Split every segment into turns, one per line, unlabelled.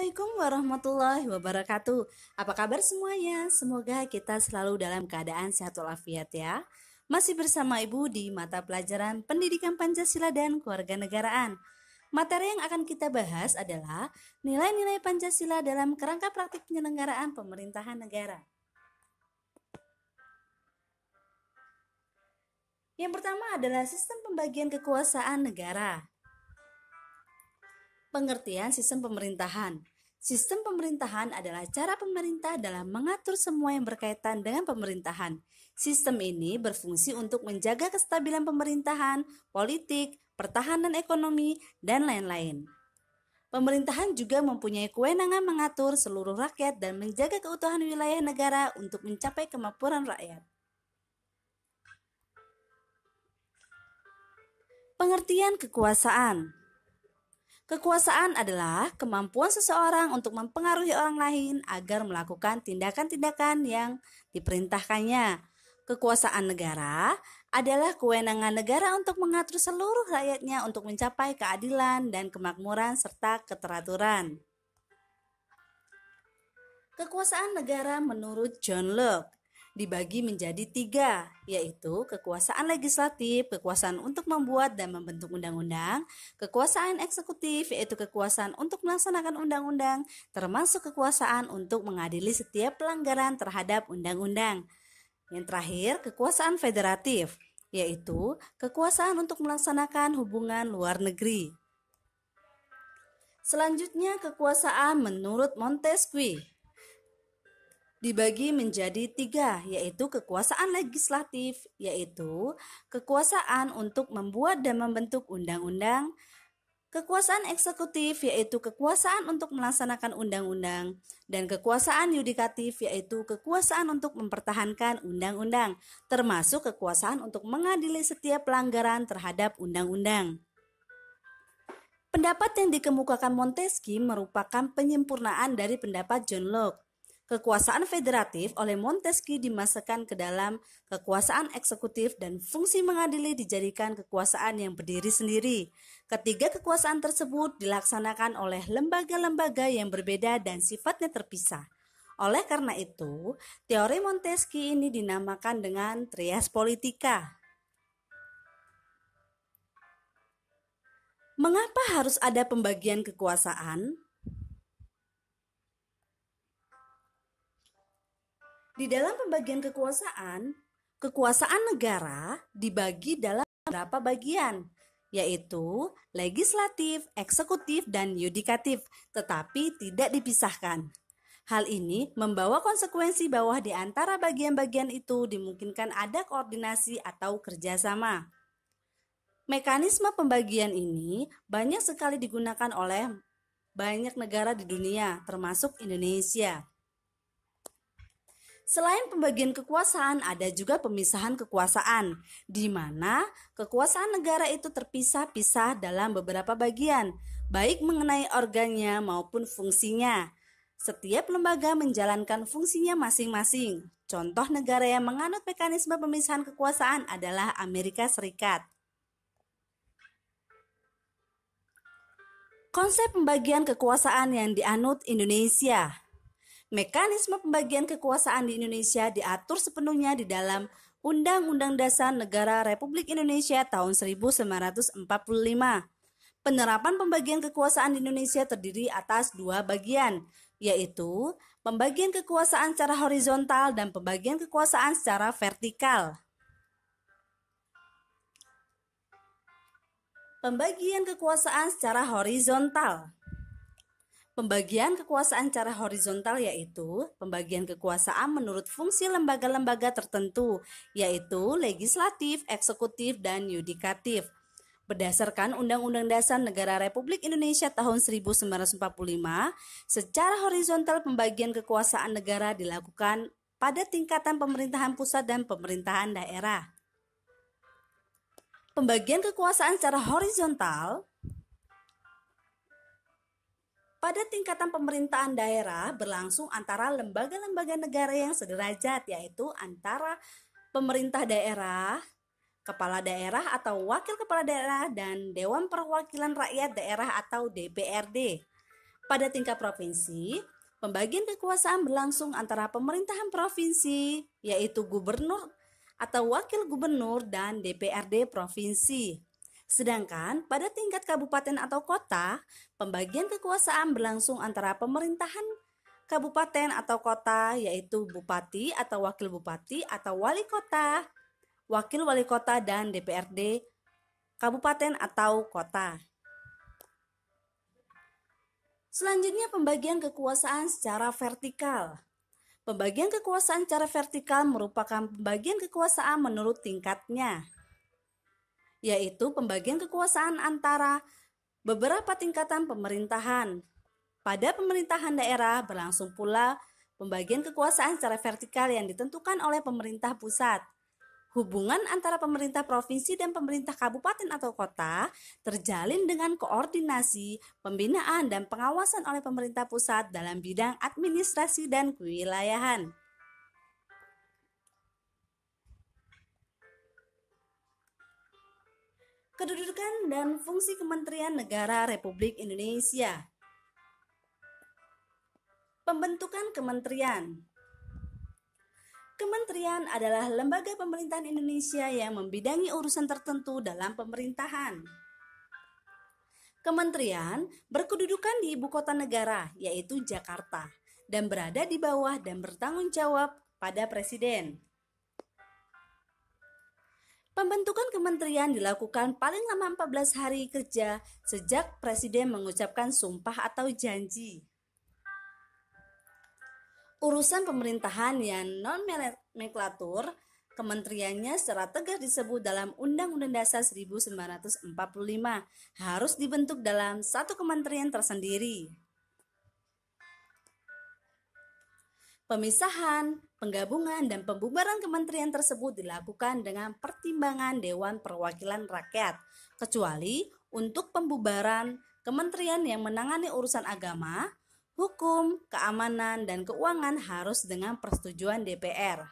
Assalamualaikum warahmatullahi wabarakatuh. Apa kabar semuanya? Semoga kita selalu dalam keadaan sehat walafiat ya. Masih bersama Ibu di mata pelajaran Pendidikan Pancasila dan Kewarganegaraan. Materi yang akan kita bahas adalah nilai-nilai Pancasila dalam kerangka praktik penyelenggaraan pemerintahan negara. Yang pertama adalah sistem pembagian kekuasaan negara. Pengertian sistem pemerintahan. Sistem pemerintahan adalah cara pemerintah dalam mengatur semua yang berkaitan dengan pemerintahan. Sistem ini berfungsi untuk menjaga kestabilan pemerintahan, politik, pertahanan ekonomi, dan lain-lain. Pemerintahan juga mempunyai kewenangan mengatur seluruh rakyat dan menjaga keutuhan wilayah negara untuk mencapai kemakmuran rakyat. Pengertian kekuasaan. Kekuasaan adalah kemampuan seseorang untuk mempengaruhi orang lain agar melakukan tindakan-tindakan yang diperintahkannya. Kekuasaan negara adalah kewenangan negara untuk mengatur seluruh rakyatnya untuk mencapai keadilan dan kemakmuran serta keteraturan. Kekuasaan negara menurut John Locke dibagi menjadi 3, yaitu kekuasaan legislatif, kekuasaan untuk membuat dan membentuk undang-undang, kekuasaan eksekutif, yaitu kekuasaan untuk melaksanakan undang-undang, termasuk kekuasaan untuk mengadili setiap pelanggaran terhadap undang-undang. Yang terakhir, kekuasaan federatif, yaitu kekuasaan untuk melaksanakan hubungan luar negeri. Selanjutnya, kekuasaan menurut Montesquieu dibagi menjadi 3, yaitu kekuasaan legislatif, yaitu kekuasaan untuk membuat dan membentuk undang-undang, kekuasaan eksekutif, yaitu kekuasaan untuk melaksanakan undang-undang, dan kekuasaan yudikatif, yaitu kekuasaan untuk mempertahankan undang-undang, termasuk kekuasaan untuk mengadili setiap pelanggaran terhadap undang-undang. Pendapat yang dikemukakan Montesquieu merupakan penyempurnaan dari pendapat John Locke. Kekuasaan federatif oleh Montesquieu dimasukkan ke dalam kekuasaan eksekutif dan fungsi mengadili dijadikan kekuasaan yang berdiri sendiri. Ketiga kekuasaan tersebut dilaksanakan oleh lembaga-lembaga yang berbeda dan sifatnya terpisah. Oleh karena itu, teori Montesquieu ini dinamakan dengan trias politika. Mengapa harus ada pembagian kekuasaan? Di dalam pembagian kekuasaan negara dibagi dalam beberapa bagian, yaitu legislatif, eksekutif, dan yudikatif, tetapi tidak dipisahkan. Hal ini membawa konsekuensi bahwa di antara bagian-bagian itu dimungkinkan ada koordinasi atau kerjasama. Mekanisme pembagian ini banyak sekali digunakan oleh banyak negara di dunia, termasuk Indonesia. Selain pembagian kekuasaan, ada juga pemisahan kekuasaan, di mana kekuasaan negara itu terpisah-pisah dalam beberapa bagian, baik mengenai organnya maupun fungsinya. Setiap lembaga menjalankan fungsinya masing-masing. Contoh negara yang menganut mekanisme pemisahan kekuasaan adalah Amerika Serikat. Konsep pembagian kekuasaan yang dianut Indonesia. Mekanisme pembagian kekuasaan di Indonesia diatur sepenuhnya di dalam Undang-Undang Dasar Negara Republik Indonesia tahun 1945. Penerapan pembagian kekuasaan di Indonesia terdiri atas 2 bagian, yaitu pembagian kekuasaan secara horizontal dan pembagian kekuasaan secara vertikal. Pembagian kekuasaan secara horizontal. Pembagian kekuasaan secara horizontal yaitu pembagian kekuasaan menurut fungsi lembaga-lembaga tertentu, yaitu legislatif, eksekutif, dan yudikatif. Berdasarkan Undang-Undang Dasar Negara Republik Indonesia tahun 1945, secara horizontal pembagian kekuasaan negara dilakukan pada tingkatan pemerintahan pusat dan pemerintahan daerah. Pembagian kekuasaan secara horizontal pada tingkatan pemerintahan daerah berlangsung antara lembaga-lembaga negara yang sederajat, yaitu antara pemerintah daerah, kepala daerah atau wakil kepala daerah, dan Dewan Perwakilan Rakyat Daerah atau DPRD. Pada tingkat provinsi, pembagian kekuasaan berlangsung antara pemerintahan provinsi, yaitu gubernur atau wakil gubernur dan DPRD provinsi. Sedangkan pada tingkat kabupaten atau kota, pembagian kekuasaan berlangsung antara pemerintahan kabupaten atau kota, yaitu bupati atau wakil bupati atau wali kota, wakil wali kota, dan DPRD kabupaten atau kota. Selanjutnya, pembagian kekuasaan secara vertikal. Pembagian kekuasaan secara vertikal merupakan pembagian kekuasaan menurut tingkatnya, yaitu pembagian kekuasaan antara beberapa tingkatan pemerintahan. Pada pemerintahan daerah berlangsung pula pembagian kekuasaan secara vertikal yang ditentukan oleh pemerintah pusat. Hubungan antara pemerintah provinsi dan pemerintah kabupaten atau kota terjalin dengan koordinasi, pembinaan, dan pengawasan oleh pemerintah pusat dalam bidang administrasi dan kewilayahan. Kedudukan dan fungsi Kementerian Negara Republik Indonesia. Pembentukan kementerian. Kementerian adalah lembaga pemerintahan Indonesia yang membidangi urusan tertentu dalam pemerintahan. Kementerian berkedudukan di ibu kota negara, yaitu Jakarta, dan berada di bawah dan bertanggung jawab pada Presiden. Pembentukan kementerian dilakukan paling lama 14 hari kerja sejak Presiden mengucapkan sumpah atau janji. Urusan pemerintahan yang non-nomenklatur, kementeriannya secara tegas disebut dalam Undang-Undang Dasar 1945 harus dibentuk dalam satu kementerian tersendiri. Pemisahan, penggabungan, dan pembubaran kementerian tersebut dilakukan dengan pertimbangan Dewan Perwakilan Rakyat, kecuali untuk pembubaran kementerian yang menangani urusan agama, hukum, keamanan, dan keuangan harus dengan persetujuan DPR.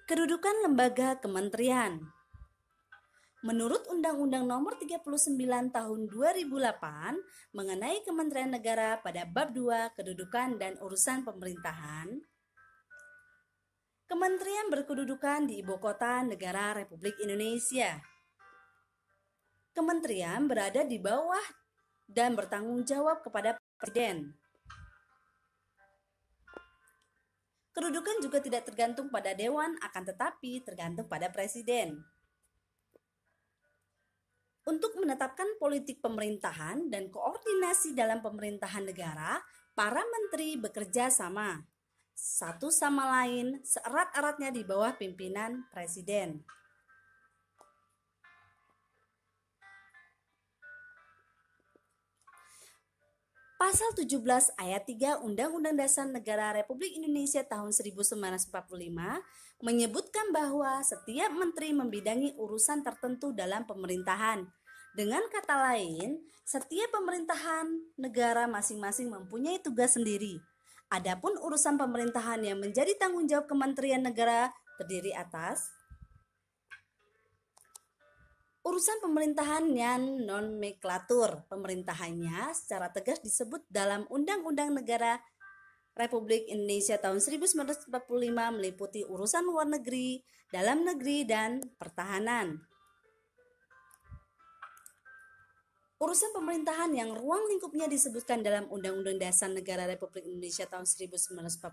Kedudukan lembaga kementerian. Menurut Undang-Undang Nomor 39 Tahun 2008 mengenai Kementerian Negara pada bab 2 Kedudukan dan Urusan Pemerintahan, kementerian berkedudukan di ibu kota negara Republik Indonesia. Kementerian berada di bawah dan bertanggung jawab kepada Presiden. Kedudukan juga tidak tergantung pada Dewan, akan tetapi tergantung pada Presiden. Untuk menetapkan politik pemerintahan dan koordinasi dalam pemerintahan negara, para menteri bekerja sama, satu sama lain seerat-eratnya di bawah pimpinan Presiden. Pasal 17 ayat 3 Undang-Undang Dasar Negara Republik Indonesia tahun 1945 menyebutkan bahwa setiap menteri membidangi urusan tertentu dalam pemerintahan. Dengan kata lain, setiap pemerintahan negara masing-masing mempunyai tugas sendiri. Adapun urusan pemerintahan yang menjadi tanggung jawab Kementerian Negara terdiri atas urusan pemerintahan yang nomenklatur. Pemerintahannya secara tegas disebut dalam Undang-Undang Negara Republik Indonesia tahun 1945 meliputi urusan luar negeri, dalam negeri, dan pertahanan. Urusan pemerintahan yang ruang lingkupnya disebutkan dalam Undang-Undang Dasar Negara Republik Indonesia tahun 1945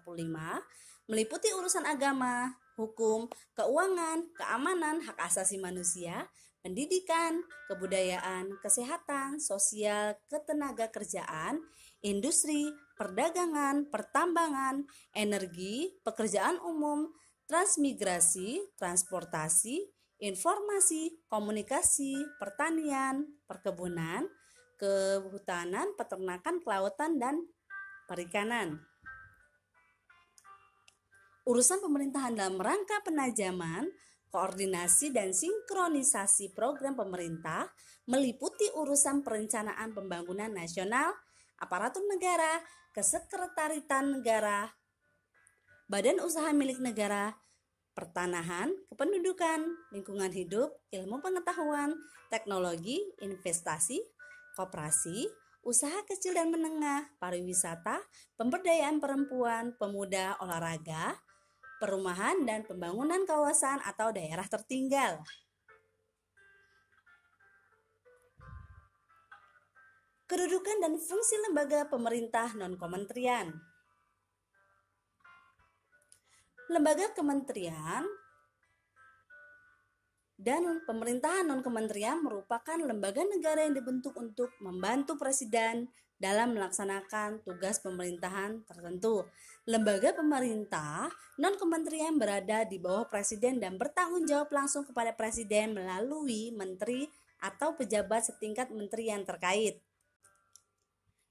meliputi urusan agama, hukum, keuangan, keamanan, hak asasi manusia, pendidikan, kebudayaan, kesehatan, sosial, ketenagakerjaan, industri, perdagangan, pertambangan, energi, pekerjaan umum, transmigrasi, transportasi, informasi, komunikasi, pertanian, perkebunan, kehutanan, peternakan, kelautan, dan perikanan. Urusan pemerintahan dalam rangka penajaman, koordinasi, dan sinkronisasi program pemerintah meliputi urusan perencanaan pembangunan nasional, aparatur negara, kesekretariatan negara, badan usaha milik negara, pertanahan, kependudukan, lingkungan hidup, ilmu pengetahuan, teknologi, investasi, koperasi, usaha kecil dan menengah, pariwisata, pemberdayaan perempuan, pemuda, olahraga, perumahan, dan pembangunan kawasan atau daerah tertinggal. Kedudukan dan fungsi lembaga pemerintah non-kementerian. Lembaga kementerian dan pemerintahan non-kementerian merupakan lembaga negara yang dibentuk untuk membantu presiden dalam melaksanakan tugas pemerintahan tertentu. Lembaga pemerintah non-kementerian berada di bawah presiden dan bertanggung jawab langsung kepada presiden melalui menteri atau pejabat setingkat menteri yang terkait.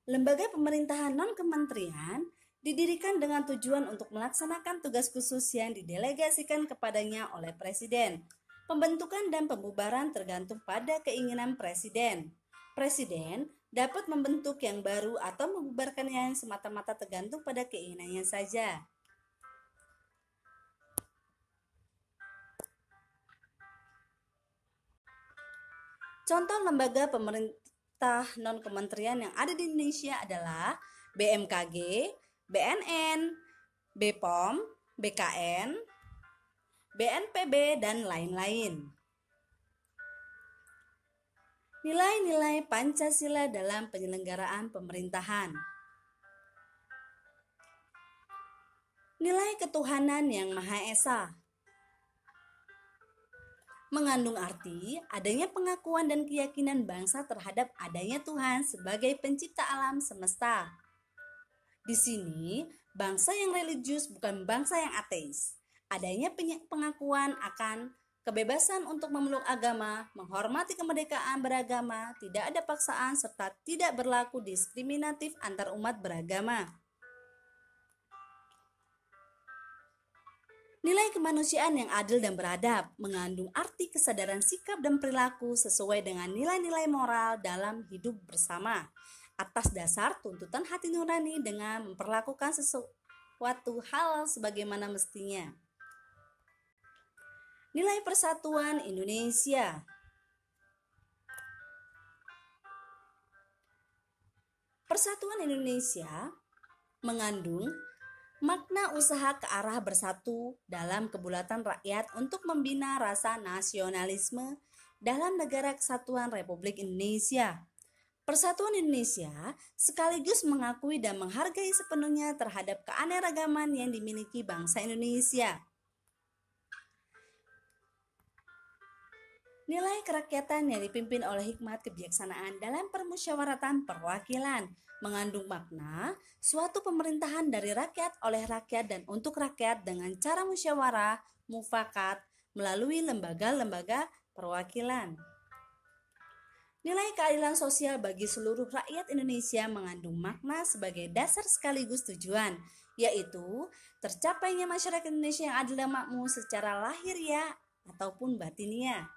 Lembaga pemerintahan non-kementerian didirikan dengan tujuan untuk melaksanakan tugas khusus yang didelegasikan kepadanya oleh presiden. Pembentukan dan pembubaran tergantung pada keinginan presiden. Presiden dapat membentuk yang baru atau membubarkannya yang semata-mata tergantung pada keinginannya saja. Contoh lembaga pemerintah non-kementerian yang ada di Indonesia adalah BMKG, BNN, BPOM, BKN, BNPB, dan lain-lain. Nilai-nilai Pancasila dalam penyelenggaraan pemerintahan. Nilai ketuhanan yang Maha Esa mengandung arti adanya pengakuan dan keyakinan bangsa terhadap adanya Tuhan sebagai pencipta alam semesta. Di sini, bangsa yang religius bukan bangsa yang ateis. Adanya pengakuan akan kebebasan untuk memeluk agama, menghormati kemerdekaan beragama, tidak ada paksaan, serta tidak berlaku diskriminatif antar umat beragama. Nilai kemanusiaan yang adil dan beradab mengandung arti kesadaran sikap dan perilaku sesuai dengan nilai-nilai moral dalam hidup bersama atas dasar tuntutan hati nurani dengan memperlakukan sesuatu hal sebagaimana mestinya. Nilai persatuan Indonesia. Persatuan Indonesia mengandung makna usaha ke arah bersatu dalam kebulatan rakyat untuk membina rasa nasionalisme dalam negara kesatuan Republik Indonesia. Persatuan Indonesia sekaligus mengakui dan menghargai sepenuhnya terhadap keanekaragaman yang dimiliki bangsa Indonesia. Nilai kerakyatan yang dipimpin oleh hikmat kebijaksanaan dalam permusyawaratan perwakilan mengandung makna suatu pemerintahan dari rakyat, oleh rakyat, dan untuk rakyat dengan cara musyawarah, mufakat, melalui lembaga-lembaga perwakilan. Nilai keadilan sosial bagi seluruh rakyat Indonesia mengandung makna sebagai dasar sekaligus tujuan, yaitu tercapainya masyarakat Indonesia yang adil dan makmur secara lahiriah ataupun batiniah.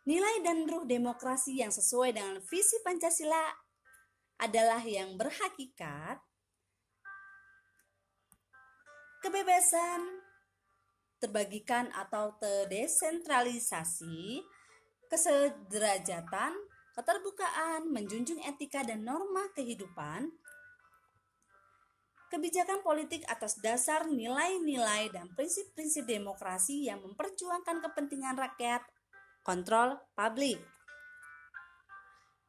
Nilai dan ruh demokrasi yang sesuai dengan visi Pancasila adalah yang berhakikat kebebasan, terbagikan atau terdesentralisasi, kesederajatan, keterbukaan, menjunjung etika dan norma kehidupan, kebijakan politik atas dasar nilai-nilai dan prinsip-prinsip demokrasi yang memperjuangkan kepentingan rakyat, kontrol publik.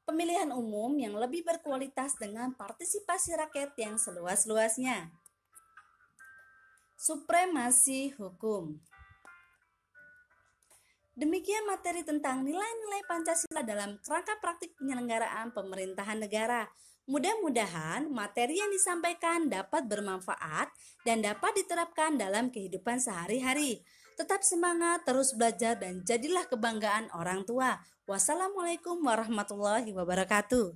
Pemilihan umum yang lebih berkualitas dengan partisipasi rakyat yang seluas-luasnya. Supremasi hukum. Demikian materi tentang nilai-nilai Pancasila dalam kerangka praktik penyelenggaraan pemerintahan negara. Mudah-mudahan materi yang disampaikan dapat bermanfaat dan dapat diterapkan dalam kehidupan sehari-hari. Tetap semangat, terus belajar, dan jadilah kebanggaan orang tua. Wassalamualaikum warahmatullahi wabarakatuh.